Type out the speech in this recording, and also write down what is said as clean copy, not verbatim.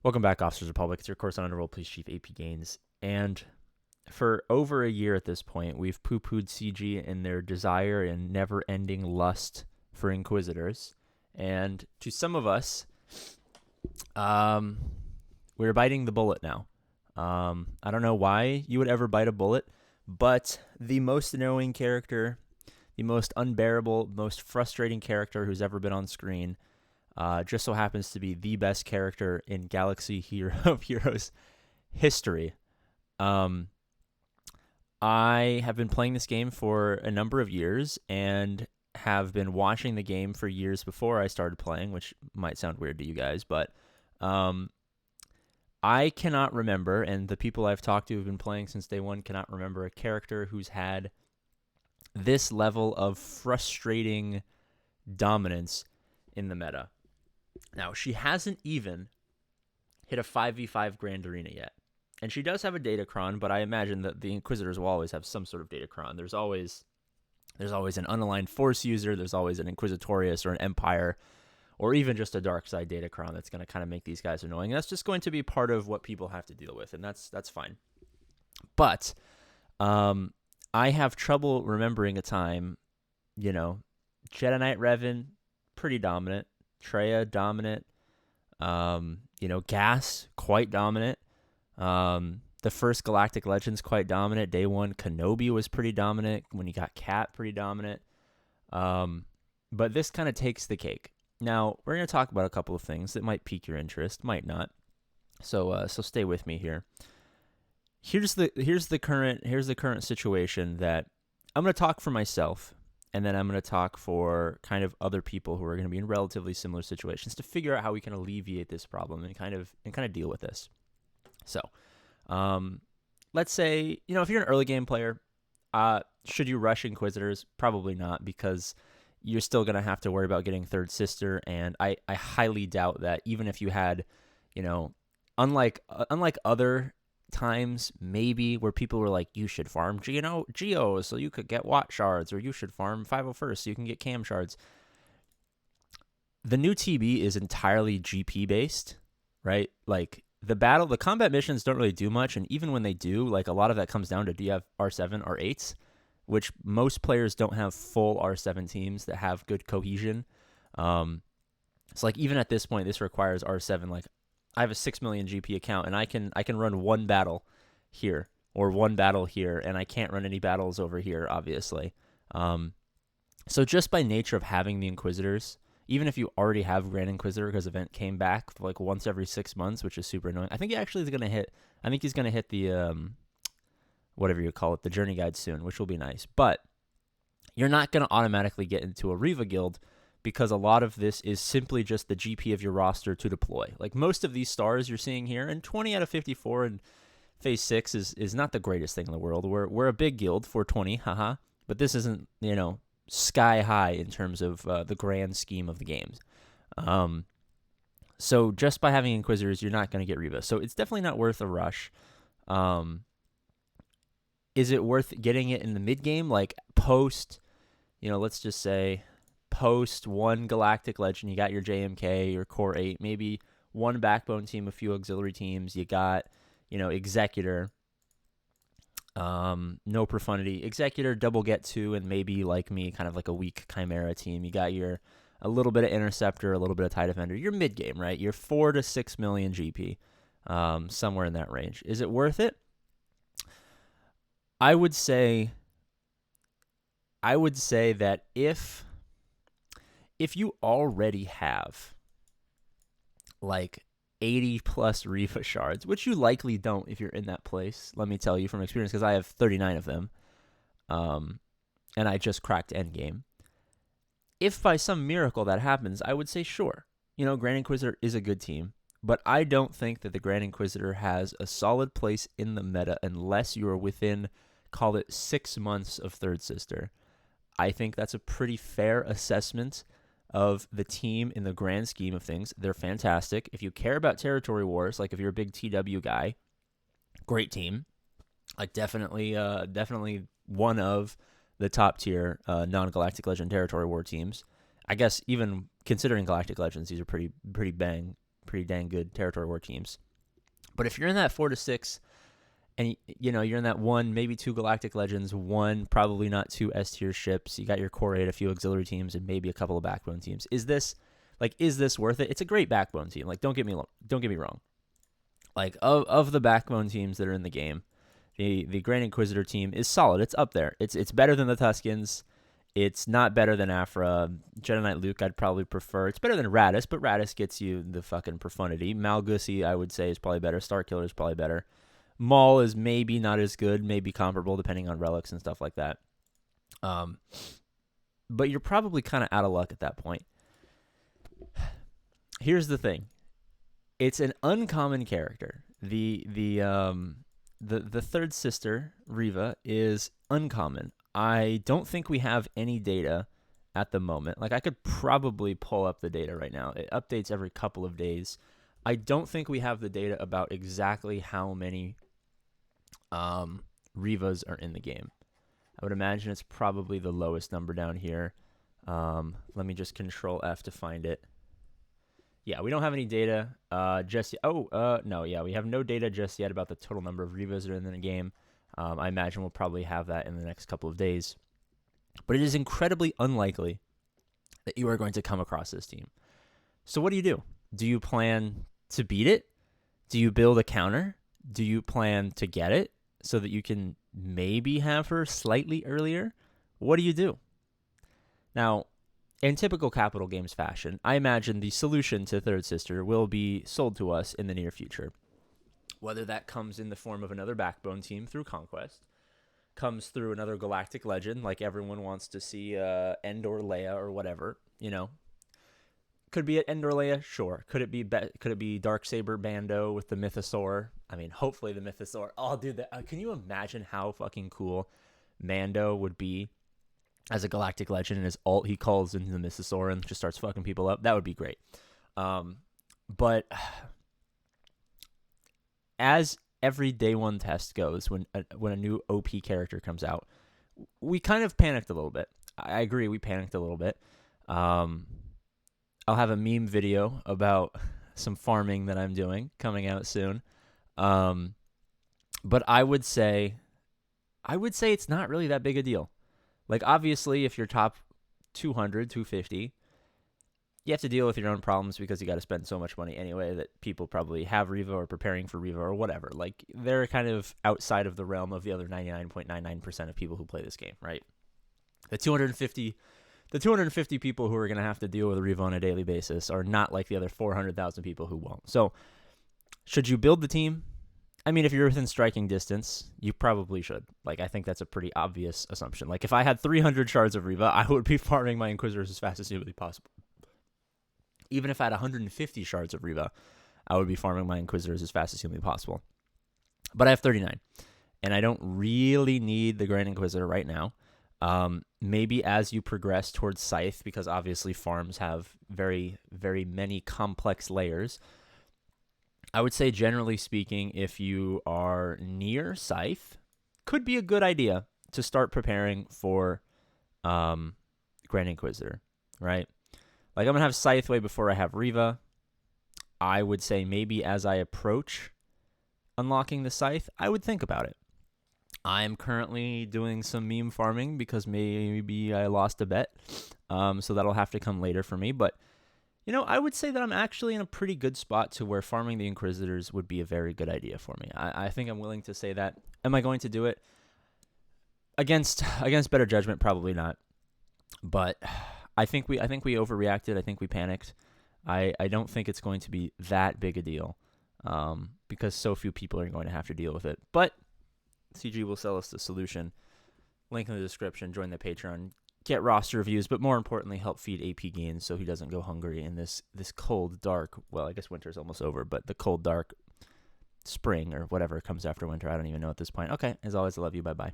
Welcome back, Officers Republic. It's your Coruscant Underworld Police Chief APGAINS. And for over a year at this point, we've poo-pooed CG in their desire and never-ending lust for Inquisitors. And to some of us, we're biting the bullet now. I don't know why you would ever bite a bullet, but the most annoying character, the most unbearable, most frustrating character who's ever been on screen, just so happens to be the best character in Galaxy of Heroes history. I have been playing this game for a number of years and have been watching the game for years before I started playing, which might sound weird to you guys, but I cannot remember, and the people I've talked to who've been playing since day one cannot remember a character who's had this level of frustrating dominance in the meta. Now, she hasn't even hit a 5v5 Grand Arena yet. And she does have a Datacron, but I imagine that the Inquisitors will always have some sort of Datacron. There's always an unaligned Force user, there's always an Inquisitorius or an Empire, or even just a dark side Datacron that's going to kind of make these guys annoying. That's just going to be part of what people have to deal with, and that's fine. But I have trouble remembering a time, Jedi Knight Revan, pretty dominant. Treya, dominant. Gas, quite dominant. The first Galactic Legends, quite dominant. Day one, Kenobi was pretty dominant. When you got Cat, pretty dominant. But this kind of takes the cake. Now, we're going to talk about a couple of things that might pique your interest, might not. So stay with me here. Here's the current situation that I'm going to talk for myself, and then I'm going to talk for kind of other people who are going to be in relatively similar situations to figure out how we can alleviate this problem and kind of deal with this. So, let's say, if you're an early game player, should you rush Inquisitors? Probably not, because you're still going to have to worry about getting Third Sister, and I highly doubt that even if you had, unlike other times maybe where people were like, you should farm Geo so you could get Watt shards, or you should farm 501st so you can get Cam shards. The new TB is entirely GP based, right? Like the combat missions don't really do much, and even when they do, like a lot of that comes down to do you have R7, R8s, which most players don't have full R7 teams that have good cohesion. It's like even at this point, this requires R7. Like I have a 6 million GP account, and I can run one battle here or one battle here, and I can't run any battles over here, obviously. So just by nature of having the Inquisitors, even if you already have Grand Inquisitor because event came back like once every 6 months, which is super annoying. I think he actually is going to hit. I think he's going to hit the whatever you call it, the Journey Guide soon, which will be nice. But you're not going to automatically get into a Riva guild, because a lot of this is simply just the GP of your roster to deploy. Like most of these stars you're seeing here, and 20 out of 54 in Phase 6 is not the greatest thing in the world. We're a big guild, 420, haha. But this isn't, sky high in terms of the grand scheme of the games. So just by having Inquisitors, you're not going to get Riva. So it's definitely not worth a rush. Is it worth getting it in the mid-game? Like post, let's just say post one Galactic Legend, you got your JMK, your Core 8, maybe one Backbone team, a few auxiliary teams. You got, Executor, no Profundity. Executor, double get 2, and maybe like me, kind of like a weak Chimera team. You got a little bit of Interceptor, a little bit of TIE Defender. You're mid-game, right? You're 4 to 6 million GP, somewhere in that range. Is it worth it? I would say that if you already have like 80 plus Riva shards, which you likely don't if you're in that place, let me tell you from experience, because I have 39 of them, and I just cracked endgame. If by some miracle that happens, I would say sure. Grand Inquisitor is a good team, but I don't think that the Grand Inquisitor has a solid place in the meta unless you are within, call it 6 months of Third Sister. I think that's a pretty fair assessment of the team in the grand scheme of things. They're fantastic. If you care about territory wars, like if you're a big TW guy, great team. Like definitely one of the top tier non-Galactic Legend territory war teams. I guess even considering Galactic Legends, these are pretty bang dang good territory war teams. But if you're in that 4 to 6, and you're in that 1, maybe 2 Galactic Legends, 1, probably not 2 S tier ships, you got your core 8, a few auxiliary teams, and maybe a couple of backbone teams. Is this worth it? It's a great backbone team. Like, don't get me wrong. Like, of the backbone teams that are in the game, the Grand Inquisitor team is solid. It's up there. It's better than the Tuskens. It's not better than Aphra. Jedi Knight Luke I'd probably prefer. It's better than Radis, but Radis gets you the fucking profundity. Malgussi I would say is probably better. Starkiller is probably better. Maul is maybe not as good, maybe comparable depending on relics and stuff like that. But you're probably kind of out of luck at that point. Here's the thing. It's an uncommon character. The third sister, Reva, is uncommon. I don't think we have any data at the moment. Like, I could probably pull up the data right now. It updates every couple of days. I don't think we have the data about exactly how many Revas are in the game. I would imagine it's probably the lowest number down here. Let me just Control F to find it. Yeah, we don't have any data just yet. No, yeah, we have no data just yet about the total number of Revas that are in the game. I imagine we'll probably have that in the next couple of days. But it is incredibly unlikely that you are going to come across this team. So what do you do? Do you plan to beat it? Do you build a counter? Do you plan to get it so that you can maybe have her slightly earlier? What do you do? Now, in typical Capital Games fashion, I imagine the solution to Third Sister will be sold to us in the near future. Whether that comes in the form of another backbone team through Conquest, comes through another Galactic Legend, like everyone wants to see Endor Leia or whatever, Could be at Endor Leia, sure. Could it be Darksaber Bando with the Mythosaur? I mean, hopefully the Mythosaur. Oh, dude, can you imagine how fucking cool Mando would be as a Galactic Legend, and his ult, he calls into the Mythosaur and just starts fucking people up? That would be great. But as every day one test goes, when a new OP character comes out, we kind of panicked a little bit. I agree, we panicked a little bit. I'll have a meme video about some farming that I'm doing coming out soon. But I would say it's not really that big a deal. Like, obviously, if you're top 200, 250, you have to deal with your own problems because you got to spend so much money anyway that people probably have Reva or preparing for Reva or whatever. Like, they're kind of outside of the realm of the other 99.99% of people who play this game, right? The 250 people who are going to have to deal with Reva on a daily basis are not like the other 400,000 people who won't. So, should you build the team? I mean, if you're within striking distance, you probably should. Like, I think that's a pretty obvious assumption. Like, if I had 300 shards of Reva, I would be farming my Inquisitors as fast as humanly possible. Even if I had 150 shards of Reva, I would be farming my Inquisitors as fast as humanly possible. But I have 39, and I don't really need the Grand Inquisitor right now. Maybe as you progress towards Scythe, because obviously farms have very, very many complex layers. I would say, generally speaking, if you are near Scythe, could be a good idea to start preparing for Grand Inquisitor, right? Like, I'm going to have Scythe way before I have Reva. I would say maybe as I approach unlocking the Scythe, I would think about it. I'm currently doing some meme farming because maybe I lost a bet, so that'll have to come later for me. But, I would say that I'm actually in a pretty good spot to where farming the Inquisitors would be a very good idea for me. I think I'm willing to say that. Am I going to do it? Against better judgment, probably not. But I think we overreacted. I think we panicked. I don't think it's going to be that big a deal because so few people are going to have to deal with it. But CG will sell us the solution. Link in the description. Join the Patreon. Get roster reviews, but more importantly, help feed APGAINS so he doesn't go hungry in this cold, dark, well, I guess winter's almost over, but the cold, dark spring or whatever comes after winter. I don't even know at this point. Okay, as always, I love you. Bye-bye.